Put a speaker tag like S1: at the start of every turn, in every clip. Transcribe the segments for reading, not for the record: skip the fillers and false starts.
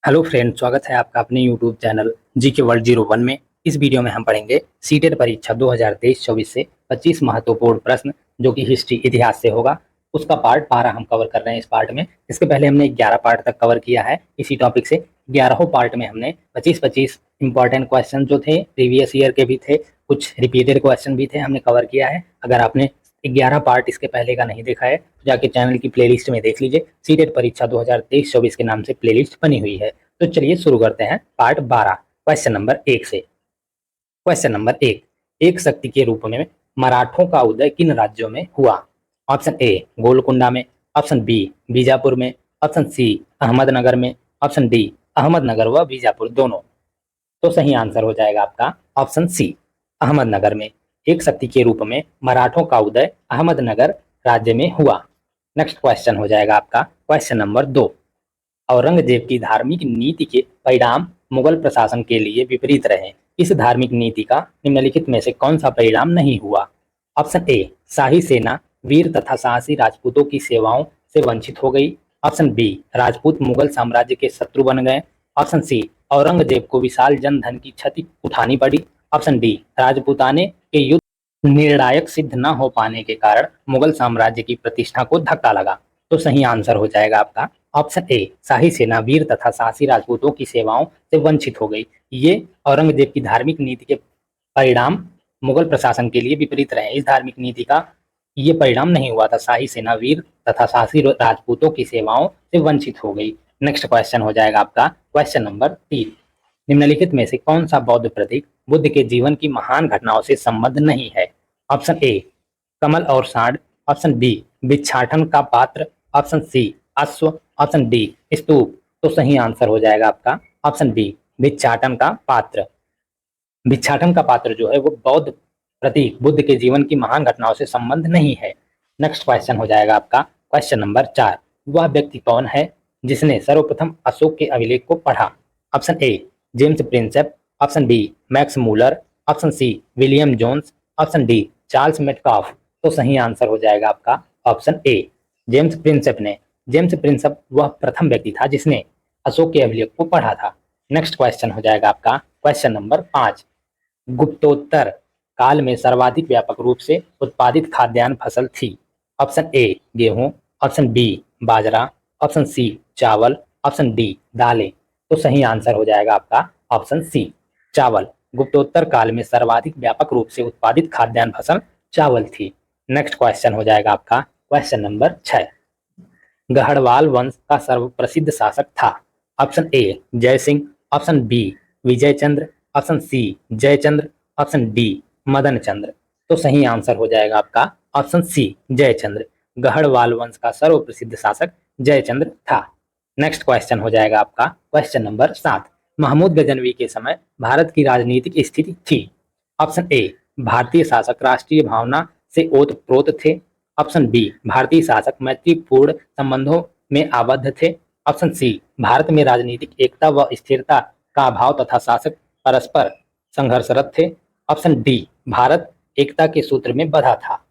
S1: Hello friend, स्वागत है आपका अपने यूट्यूब चैनल जीके वर्ल्ड 01 में। इस वीडियो में हम पढ़ेंगे सीटेट परीक्षा 2023-24 से 25 महत्वपूर्ण प्रश्न जो कि हिस्ट्री इतिहास से होगा। उसका पार्ट 12 हम कवर कर रहे हैं इस पार्ट में। इसके पहले हमने 11 पार्ट तक कवर किया है इसी टॉपिक से। 11वें पार्ट में हमने 25-25 इंपॉर्टेंट क्वेश्चन जो थे प्रीवियस ईयर के भी थे, कुछ रिपीटेड क्वेश्चन भी थे, हमने कवर किया है। अगर आपने 11 पार्ट इसके पहले का नहीं देखा है तो जाके चैनल की प्लेलिस्ट में देख लीजिए। सीटेट परीक्षा 2023-24 के नाम से प्लेलिस्ट बनी हुई है। तो चलिए शुरू करते हैं पार्ट 12 क्वेश्चन नंबर 1 से। क्वेश्चन नंबर 1, एक शक्ति के रूप में मराठों का उदय किन राज्यों में हुआ? ऑप्शन ए गोलकुंडा में, ऑप्शन बी बीजापुर में, ऑप्शन सी अहमदनगर में, ऑप्शन डी अहमदनगर व बीजापुर दोनों। तो सही आंसर हो जाएगा आपका ऑप्शन सी अहमदनगर में। एक शक्ति के रूप में मराठों का उदय अहमदनगर राज्य में हुआ। नेक्स्ट क्वेश्चन हो जाएगा आपका क्वेश्चन नंबर 2, औरंगजेब की धार्मिक नीति के परिणाम मुगल प्रशासन के लिए विपरीत रहे। इस धार्मिक नीति का निम्नलिखित में से कौन सा परिणाम नहीं हुआ? ऑप्शन ए शाही सेना वीर तथा साहसी राजपूतों की सेवाओं से वंचित हो गई, ऑप्शन बी राजपूत मुगल साम्राज्य के शत्रु बन गए, ऑप्शन सी औरंगजेब को विशाल जनधन की क्षति उठानी पड़ी, ऑप्शन डी राजपूताने के युद्ध निर्णायक सिद्ध न हो पाने के कारण मुगल साम्राज्य की प्रतिष्ठा को धक्का लगा। तो सही आंसर हो जाएगा आपका ऑप्शन ए शाही सेना वीर तथा साहसी राजपूतों की सेवाओं से वंचित हो गई। ये औरंगजेब की धार्मिक नीति के परिणाम मुगल प्रशासन के लिए विपरीत रहे। इस धार्मिक नीति का ये परिणाम नहीं हुआ था। शाही सेना वीर तथा साहसी राजपूतों की सेवाओं से वंचित हो गई। नेक्स्ट क्वेश्चन हो जाएगा आपका क्वेश्चन नंबर 3, निम्नलिखित में से कौन सा बौद्ध प्रतीक बुद्ध के जीवन की महान घटनाओं से संबद्ध नहीं है? ऑप्शन ए कमल और सांड, ऑप्शन बी भिक्षाटन का पात्र, ऑप्शन सी अश्व, ऑप्शन डी स्तूप। तो सही आंसर हो जाएगा आपका ऑप्शन बी भिक्षाटन का पात्र। भिक्षाटन का पात्र जो है वो बौद्ध प्रतीक बुद्ध के जीवन की महान घटनाओं से संबंध नहीं है। नेक्स्ट क्वेश्चन हो जाएगा आपका क्वेश्चन नंबर 4, वह व्यक्ति कौन है जिसने सर्वप्रथम अशोक के अभिलेख को पढ़ा? Option A James Prinsep, option B Max Muller, option C William Jones, option D Charles Metcalfe. तो सही आंसर हो जाएगा आपका ऑप्शन ए जेम्स प्रिंसेप ने। जेम्स प्रिंसेप वह प्रथम व्यक्ति था जिसने अशोक के अभिलेख को पढ़ा था। नेक्स्ट क्वेश्चन हो जाएगा आपका क्वेश्चन नंबर 5, गुप्तोत्तर काल में सर्वाधिक व्यापक रूप से उत्पादित खाद्यान्न फसल थी? ऑप्शन ए गेहूं, ऑप्शन बी बाजरा, ऑप्शन सी चावल, ऑप्शन डी दालें। तो सही आंसर हो जाएगा आपका ऑप्शन सी चावल। गुप्तोत्तर काल में सर्वाधिक व्यापक रूप से उत्पादित खाद्यान्न फसल चावल थी। नेक्स्ट क्वेश्चन हो जाएगा आपका क्वेश्चन नंबर 6, गढ़वाल वंश का सर्वप्रसिद्ध शासक था? Option A Jai Singh, option B Vijay Chandra, option C Jaichandra, option D Madan Chandra. तो सही आंसर हो जाएगा आपका ऑप्शन सी जयचंद्र। गढ़वाल वंश का सर्वप्रसिद्ध शासक जयचंद्र था। नेक्स्ट क्वेश्चन हो जाएगा आपका क्वेश्चन नंबर 7, महमूद गजनवी के समय भारत की राजनीतिक स्थिति थी? ऑप्शन ए भारतीय शासक राष्ट्रीय भावना से ओतप्रोत थे, ऑप्शन बी भारतीय शासक मैत्रीपूर्ण संबंधों में आबद्ध थे, ऑप्शन सी भारत में राजनीतिक एकता व स्थिरता का अभाव तथा शासक परस्पर संघर्षरत थे, ऑप्शन डी भारत एकता के सूत्र में बंधा था।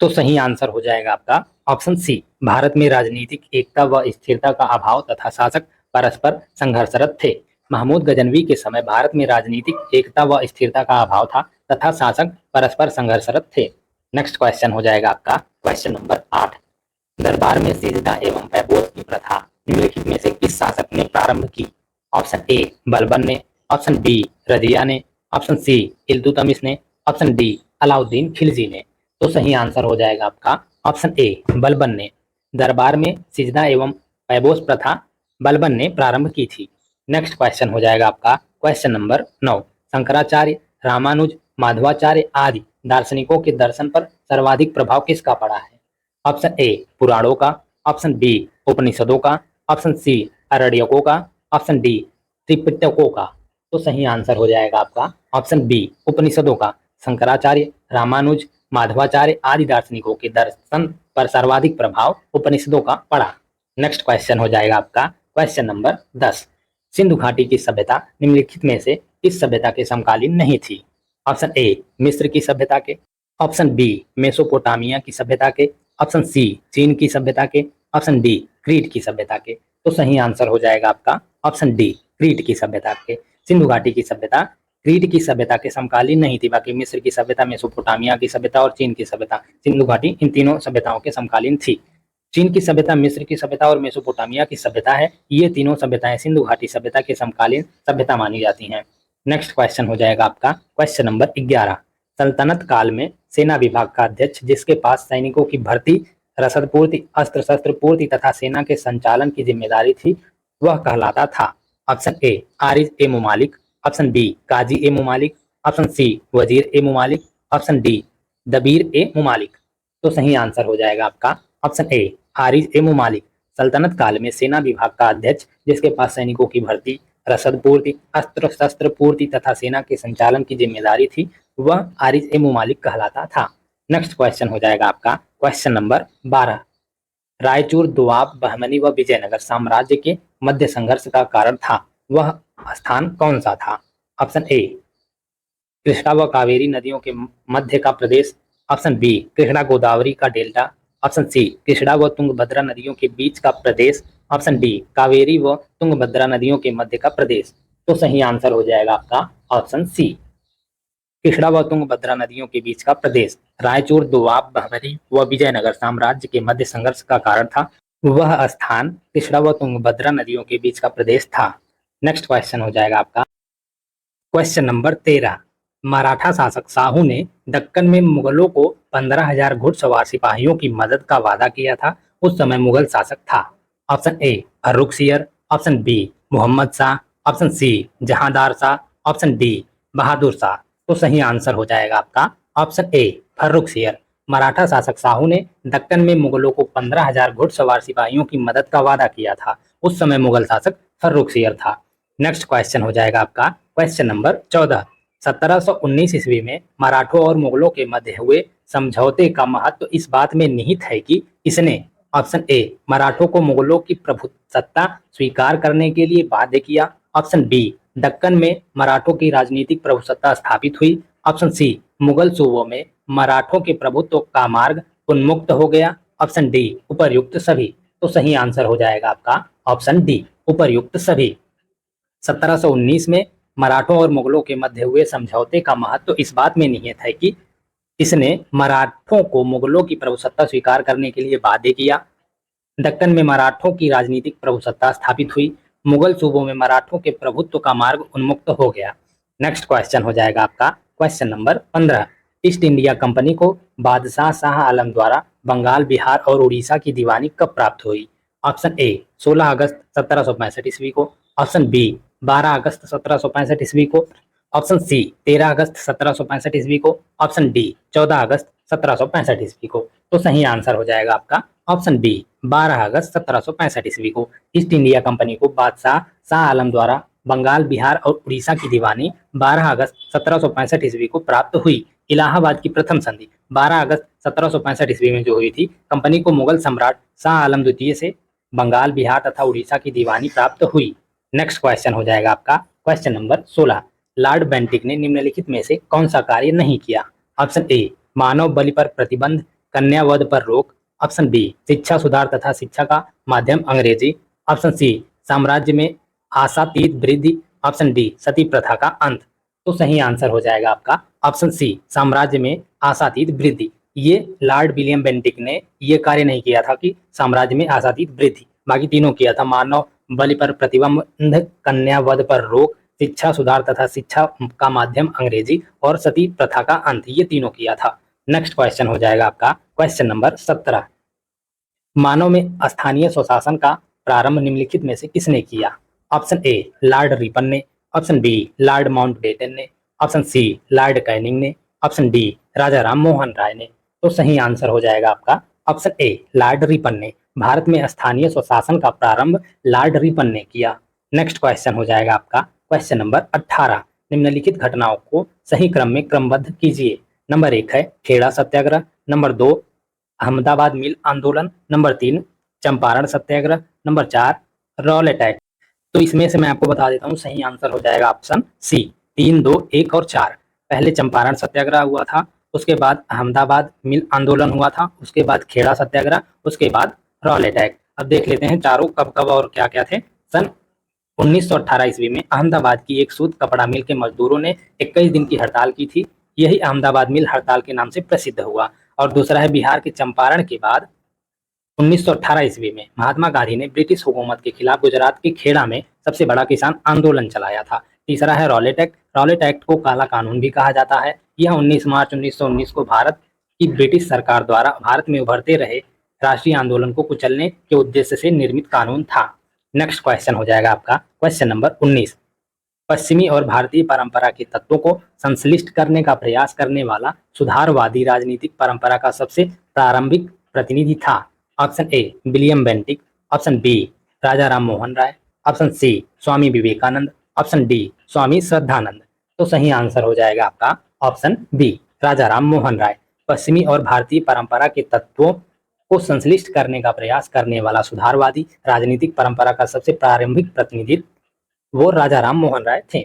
S1: तो सही आंसर हो जाएगा आपका ऑप्शन सी भारत में राजनीतिक एकता व स्थिरता का अभाव तथा शासक परस्पर संघर्षरत थे। महमूद गजनवी के समय भारत में राजनीतिक एकता व स्थिरता का अभाव था तथा शासक परस्पर संघर्षरत थे। नेक्स्ट क्वेश्चन हो जाएगा आपका क्वेश्चन नंबर 8, दरबार में सिजदा एवं पैबोस की प्रथा निम्नलिखित में से किस शासक ने प्रारंभ की? ऑप्शन ए बलबन ने, ऑप्शन बी रजिया ने, ऑप्शन सी इल्तुतमिश ने, ऑप्शन डी अलाउद्दीन खिलजी ने। तो सही आंसर हो जाएगा आपका ऑप्शन ए बलबन ने। दरबार में सिजदा एवं पैबोस प्रथा बलबन ने प्रारंभ की थी। नेक्स्ट क्वेश्चन हो जाएगा आपका क्वेश्चन नंबर 9, शंकराचार्य रामानुज माधवाचार्य आदि दार्शनिकों के दर्शन पर सर्वाधिक प्रभाव किसका पड़ा है? ऑप्शन ए पुराणों का, ऑप्शन बी उपनिषदों का, ऑप्शन सी आरण्यकों का, ऑप्शन डी त्रिपिटकों का। तो सही आंसर हो जाएगा आपका ऑप्शन बी उपनिषदों का। शंकराचार्य रामानुज माधवाचार्य आदि दार्शनिकों के दर्शन पर सर्वाधिक प्रभाव उपनिषदों का पड़ा। नेक्स्ट क्वेश्चन हो जाएगा आपका क्वेश्चन नंबर 10, सिंधु घाटी की सभ्यता निम्नलिखित में से किस सभ्यता के समकालीन नहीं थी? ऑप्शन ए मिस्र की सभ्यता के, ऑप्शन बी मेसोपोटामिया की सभ्यता के, ऑप्शन सी चीन की सभ्यता के, ऑप्शन डी क्रीट की सभ्यता के। तो सही आंसर हो जाएगा आपका ऑप्शन डी, क्रीट की सभ्यता के। सिंधु घाटी की सभ्यता क्रीट की सभ्यता के समकालीन नहीं थी, बाकी मिस्र की सभ्यता, मेसोपोटामिया की सभ्यता और चीन की सभ्यता, सिंधु घाटी इन तीनों सभ्यताओं के समकालीन थी। चीन की सभ्यता, मिस्र की सभ्यता और मेसोपोटामिया की सभ्यता है, ये तीनों सभ्यताएं सिंधु घाटी सभ्यता के समकालीन सभ्यता मानी जाती हैं। नेक्स्ट क्वेश्चन हो जाएगा आपका क्वेश्चन नंबर 11। सल्तनत काल में सेना विभाग का अध्यक्ष, जिसके पास सैनिकों की भर्ती, रसद पूर्ति, अस्त्र शस्त्र पूर्ति तथा सेना के संचालन की जिम्मेदारी थी, वह कहलाता था। ऑप्शन ए आरिज ए मुमालिक, ऑप्शन बी काजी ए मुमालिक, ऑप्शन सी वजीर ए मुमालिक, ऑप्शन डी दबीर ए मुमालिक। तो सही आंसर हो जाएगा आपका ऑप्शन ए आरिज ए मुमालिक। सल्तनत काल में सेना विभाग का अध्यक्ष, जिसके पास सैनिकों की भर्ती, रसद पूर्ति, अस्त्र शस्त्र पूर्ति तथा सेना के संचालन की जिम्मेदारी थी, वह आरिज ए मुमालिक कहलाता था। नेक्स्ट क्वेश्चन हो जाएगा आपका क्वेश्चन नंबर 12। रायचूर, दोआब, बहमनी व विजयनगर साम्राज्य के मध्य संघर्ष का कारण था, वह स्थान कौन सा था? ऑप्शन ए कृष्णा व कावेरी नदियों के मध्य का प्रदेश, ऑप्शन बी कृष्णा गोदावरी का डेल्टा, ऑप्शन सी कृष्णा व तुंगभद्रा नदियों के बीच का प्रदेश, ऑप्शन डी कावेरी व तुंगभद्रा नदियों के मध्य का प्रदेश। तो सही आंसर हो जाएगा आपका ऑप्शन सी, कृष्णा व तुंगभद्रा नदियों के बीच का प्रदेश। रायचूर, दोआब, बहमनी व विजयनगर साम्राज्य के मध्य संघर्ष का कारण था, वह स्थान कृष्णा व तुंगभद्रा नदियों के बीच का प्रदेश था। नेक्स्ट क्वेश्चन हो जाएगा आपका क्वेश्चन नंबर 13। मराठा शासक शाहू ने दक्कन में मुगलों को 15,000 घुड़सवार सिपाहियों की मदद का वादा किया था, उस समय मुगल शासक था। Option A Farrukh Siyar, option B Mohammad Shah, option C Jahandar Shah, option D Bahadur Shah. तो सही आंसर हो जाएगा आपका ऑप्शन ए फर्रुख सियर। मराठा शासक शाहू ने दक्कन में मुगलों को 15,000 घुड़सवार सिपाहियों की मदद का वादा किया था, उस समय मुगल शासक फर्रुख सियर था। नेक्स्ट क्वेश्चन हो जाएगा आपका क्वेश्चन नंबर 14। 1719 ईस्वी में मराठों और मुगलों के मध्य हुए समझौते का महत्व इस बात में निहित है कि इसने ऑप्शन ए मराठों को मुगलों की प्रभुसत्ता स्वीकार करने के लिए बाध्य किया, ऑप्शन बी दक्कन में मराठों की राजनीतिक प्रभुसत्ता स्थापित हुई, ऑप्शन सी मुगल सूबों में मराठों के प्रभुत्व का मार्ग उन्मुक्त हो गया, ऑप्शन डी उपर्युक्त सभी। तो सही आंसर हो जाएगा आपका ऑप्शन डी उपर्युक्त सभी। 1719 में मराठों और मुगलों के मध्य हुए समझौते का महत्व इस बात में निहित है कि इसने मराठों को मुगलों की प्रभुसत्ता स्वीकार करने के लिए बाध्य किया, दक्कन में मराठों की राजनीतिक प्रभुसत्ता स्थापित हुई, मुगल सूबों में मराठों के प्रभुत्व का मार्ग उन्मुक्त हो गया। नेक्स्ट क्वेश्चन हो जाएगा आपका question number 15। East India company को बादशाह शाह आलम द्वारा बंगाल, बिहार और उड़ीसा की दीवानी कब प्राप्त हुई? ऑप्शन ए 16 अगस्त 1765 ईस्वी को, ऑप्शन बी 12 अगस्त 1765 ईस्वी को, ऑप्शन सी 13 अगस्त 1765 ईस्वी को, ऑप्शन डी 14 अगस्त 1765 ईस्वी को। तो सही आंसर हो जाएगा आपका ऑप्शन बी 12 अगस्त 1765 ईस्वी को ईस्ट इंडिया कंपनी को बादशाह शाह आलम द्वारा बंगाल, बिहार और उड़ीसा की दीवानी 12 अगस्त 1765 ईस्वी को प्राप्त हुई। इलाहाबाद की प्रथम संधि 12 अगस्त 1765 ईस्वी में जो हुई थी, कंपनी को मुगल सम्राट शाह आलम द्वितीय से बंगाल, बिहार तथा उड़ीसा की दीवानी प्राप्त हुई। नेक्स्ट क्वेश्चन हो जाएगा आपका क्वेश्चन नंबर 16। लॉर्ड बेंटिक ने निम्नलिखित में से कौन सा कार्य नहीं किया? ऑप्शन ए मानव बलि पर प्रतिबंध, कन्या वध पर रोक, ऑप्शन बी शिक्षा सुधार तथा शिक्षा का माध्यम अंग्रेजी, ऑप्शन सी साम्राज्य में आशातीत वृद्धि, ऑप्शन डी सती प्रथा का अंत। तो सही आंसर हो जाएगा आपका ऑप्शन सी साम्राज्य में आशातीत वृद्धि। ये लॉर्ड विलियम बेंटिक ने ये कार्य नहीं किया था कि साम्राज्य में आशातीत वृद्धि, बाकी तीनों किया था। मानव बलि पर प्रतिबंध, कन्या वध पर रोक, शिक्षा सुधार तथा शिक्षा का माध्यम अंग्रेजी और सती प्रथा का अंत, ये तीनों किया था। नेक्स्ट क्वेश्चन हो जाएगा आपका क्वेश्चन नंबर 17। मानव में स्थानीय स्वशासन का प्रारंभ निम्नलिखित में से किसने किया? ऑप्शन ए लॉर्ड रिपन ने, ऑप्शन बी लॉर्ड माउंटबेटन ने, ऑप्शन सी लॉर्ड कैनिंग ने, ऑप्शन डी राजा राम मोहन राय ने। तो सही आंसर हो जाएगा आपका ऑप्शन ए लॉर्ड रिपन ने। भारत में स्थानीय स्वशासन का प्रारंभ लॉर्ड रिपन ने किया। नेक्स्ट क्वेश्चन हो जाएगा आपका क्वेश्चन नंबर 18। निम्नलिखित घटनाओं को सही क्रम में क्रमबद्ध कीजिए। नंबर 1 है खेड़ा सत्याग्रह, नंबर 2 अहमदाबाद मिल आंदोलन, नंबर 3 चंपारण सत्याग्रह, नंबर 4 रॉल अटैक। तो इसमें से मैं आपको बता देता हूँ, सही आंसर हो जाएगा ऑप्शन सी 3, 2, 1 और 4। पहले चंपारण सत्याग्रह हुआ था, उसके बाद अहमदाबाद मिल आंदोलन हुआ था, उसके बाद खेड़ा सत्याग्रह, उसके बाद रॉल अटैक। अब देख लेते हैं चारों कब कब और क्या क्या थे। सन 1918 ईस्वी में अहमदाबाद की एक सूत कपड़ा मिल के मजदूरों ने 21 दिन की हड़ताल की थी। यही अहमदाबाद मिल हड़ताल के नाम से प्रसिद्ध हुआ। और दूसरा है बिहार के चंपारण के बाद 1918 ईस्वी में महात्मा गांधी ने ब्रिटिश हुकूमत के खिलाफ गुजरात के खेड़ा में सबसे बड़ा किसान आंदोलन चलाया था। तीसरा है रॉलेट एक्ट। रॉलेट एक्ट को काला कानून भी कहा जाता है। यह 19 मार्च 1919 को भारत की ब्रिटिश सरकार द्वारा भारत में उभरते रहे राष्ट्रीय आंदोलन को कुचलने के उद्देश्य से निर्मित कानून था। नेक्स्ट क्वेश्चन हो जाएगा आपका क्वेश्चन नंबर 19। पश्चिमी और भारतीय परंपरा के तत्वों को संश्लिष्ट करने का प्रयास करने वाला सुधारवादी राजनीतिक परंपरा का सबसे प्रारंभिक प्रतिनिधि था। Option A William Bentinck, option B Raja Ram Mohan Roy, option C Swami Vivekananda, option D Swami Shraddhanand. तो सही आंसर हो जाएगा आपका ऑप्शन बी राजा राम मोहन राय। पश्चिमी और भारतीय परंपरा के तत्वों को संश्लिष्ट करने का प्रयास करने वाला सुधारवादी राजनीतिक परंपरा का सबसे प्रारंभिक प्रतिनिधि वो राजा राम मोहन राय थे।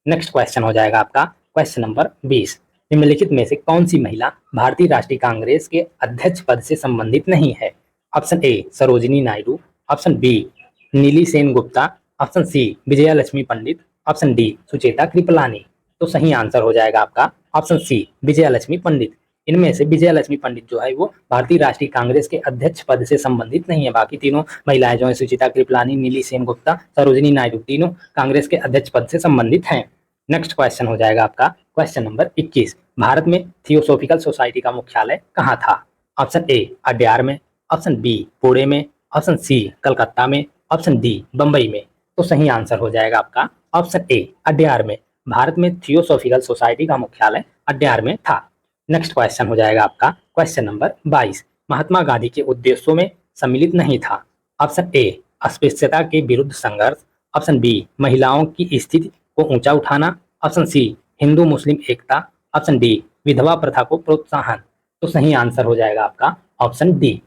S1: नेक्स्ट क्वेश्चन हो जाएगा आपका क्वेश्चन नंबर 20। निम्नलिखित में से कौन सी महिला भारतीय राष्ट्रीय कांग्रेस के अध्यक्ष पद से संबंधित नहीं है? Option A Sarojini Naidu, option B Neeli Sen Gupta, option C Vijaya Lakshmi Pandit, option D Sucheta Kriplani. तो सही आंसर हो जाएगा आपका ऑप्शन सी विजया लक्ष्मी पंडित। इनमें से विजया लक्ष्मी पंडित जो है वो भारतीय राष्ट्रीय कांग्रेस के अध्यक्ष पद से संबंधित नहीं है। बाकी तीनों महिलाएं जो है सुचिता कृपलानी, नीली सेन गुप्ता, सरोजिनी नायडू, तीनों कांग्रेस के अध्यक्ष पद से संबंधित हैं। नेक्स्ट क्वेश्चन हो जाएगा आपका क्वेश्चन नंबर 21। भारत में थियोसोफिकल सोसाइटी का मुख्यालय कहाँ था? ऑप्शन ए अड्यार में, ऑप्शन बी पुणे में, ऑप्शन सी कलकत्ता में, ऑप्शन डी बंबई में। तो सही आंसर हो जाएगा आपका ऑप्शन ए अड्यार में। भारत में थियोसोफिकल सोसाइटी का मुख्यालय अड्यार में था। नेक्स्ट क्वेश्चन हो जाएगा आपका क्वेश्चन नंबर 22। महात्मा गांधी के उद्देश्यों में सम्मिलित नहीं था। ऑप्शन ए अस्पृश्यता के विरुद्ध संघर्ष, ऑप्शन बी महिलाओं की स्थिति को ऊंचा उठाना, ऑप्शन सी हिंदू मुस्लिम एकता, ऑप्शन डी विधवा प्रथा को प्रोत्साहन। तो सही आंसर हो जाएगा आपका ऑप्शन डी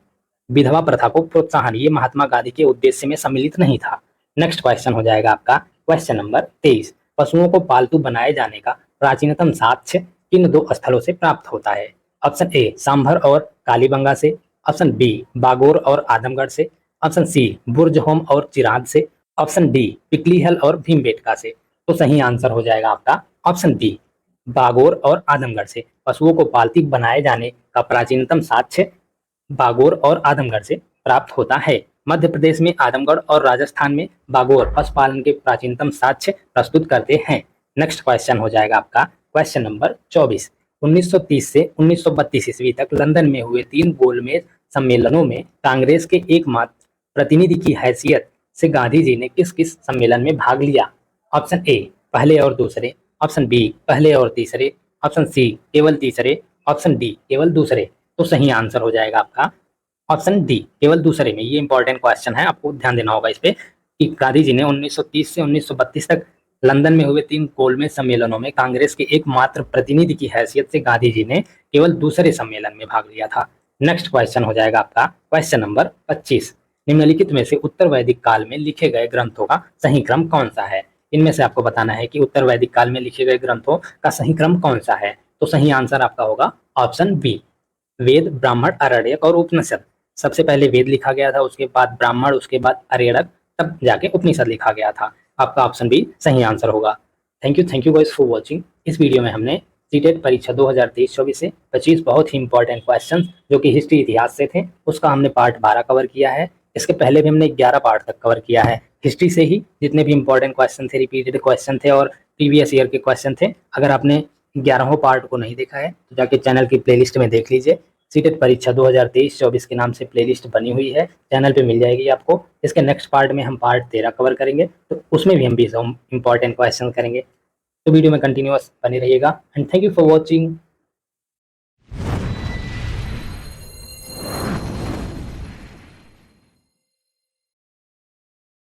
S1: विधवा प्रथा को प्रोत्साहन। ये महात्मा गांधी के उद्देश्य में सम्मिलित नहीं था। नेक्स्ट क्वेश्चन हो जाएगा आपका क्वेश्चन नंबर 23। पशुओं को पालतू बनाए जाने का प्राचीनतम साक्ष्य किन दो स्थलों से प्राप्त होता है? ऑप्शन ए सांभर और कालीबंगा से, ऑप्शन बी बागोर और आदमगढ़ से, ऑप्शन सी बुर्जहोम और चिराग से, ऑप्शन डी पिपलीहल और भीमबेटका से। तो सही आंसर हो जाएगा आपका ऑप्शन बी बागोर और आदमगढ़ से। पशुओं को पालतू बनाए जाने का प्राचीनतम साक्ष्य बागोर और आदमगढ़ से प्राप्त होता है। मध्य प्रदेश में आदमगढ़ और राजस्थान में बागोर पशुपालन के प्राचीनतम साक्ष्य प्रस्तुत करते हैं। नेक्स्ट क्वेश्चन हो जाएगा आपका क्वेश्चन नंबर 24। 1930 से 1932 ईस्वी तक लंदन में हुए 3 गोलमेज सम्मेलनों में कांग्रेस के एकमात्र प्रतिनिधि की हैसियत से गांधी जी ने किस किस सम्मेलन में भाग लिया? ऑप्शन ए पहले और दूसरे, ऑप्शन बी पहले और तीसरे, ऑप्शन सी केवल तीसरे, ऑप्शन डी केवल दूसरे। तो सही आंसर हो जाएगा आपका ऑप्शन डी केवल दूसरे में। ये इंपॉर्टेंट क्वेश्चन है, आपको ध्यान देना होगा इस पे कि गांधी जी ने 1930 से 1932 तक लंदन में हुए 3 गोलमेज सम्मेलनों में कांग्रेस के एकमात्र प्रतिनिधि की हैसियत से गांधी जी ने केवल दूसरे सम्मेलन में भाग लिया था। नेक्स्ट क्वेश्चन हो जाएगा आपका क्वेश्चन नंबर 25। निम्नलिखित में से उत्तर वैदिक काल में लिखे गए ग्रंथों का सही क्रम कौन सा है? इनमें से आपको बताना है कि उत्तर वैदिक काल में लिखे गए ग्रंथों का सही क्रम कौन सा है। तो सही आंसर आपका होगा ऑप्शन बी वेद, ब्राह्मण, आरण्यक और उपनिषद। सबसे पहले वेद लिखा गया था, उसके बाद ब्राह्मण, उसके बाद आरण्यक, तब जाके उपनिषद लिखा गया था। आपका ऑप्शन बी सही आंसर होगा। Thank you guys for watching. इस वीडियो में हमने सीटेट परीक्षा 2023-24 से 25 बहुत ही इंपॉर्टेंट क्वेश्चंस जो कि हिस्ट्री इतिहास से थे उसका हमने पार्ट 12 कवर किया है। इसके पहले भी हमने 11 पार्ट तक कवर किया है हिस्ट्री से ही। जितने भी इंपॉर्टेंट क्वेश्चन थे, रिपीटेड क्वेश्चन थे और प्रीवियस ईयर के क्वेश्चन थे। अगर आपने 11वें पार्ट को नहीं देखा है तो जाके चैनल की प्लेलिस्ट में देख लीजिए। सीटेट परीक्षा 2023-24 के नाम से प्लेलिस्ट बनी हुई है, चैनल पे मिल जाएगी आपको। इसके नेक्स्ट पार्ट में हम पार्ट 13 कवर करेंगे, तो उसमें भी हम 20 इंपॉर्टेंट क्वेश्चन करेंगे। तो वीडियो में कंटिन्यूअस बने रहिएगा and thank you for watching.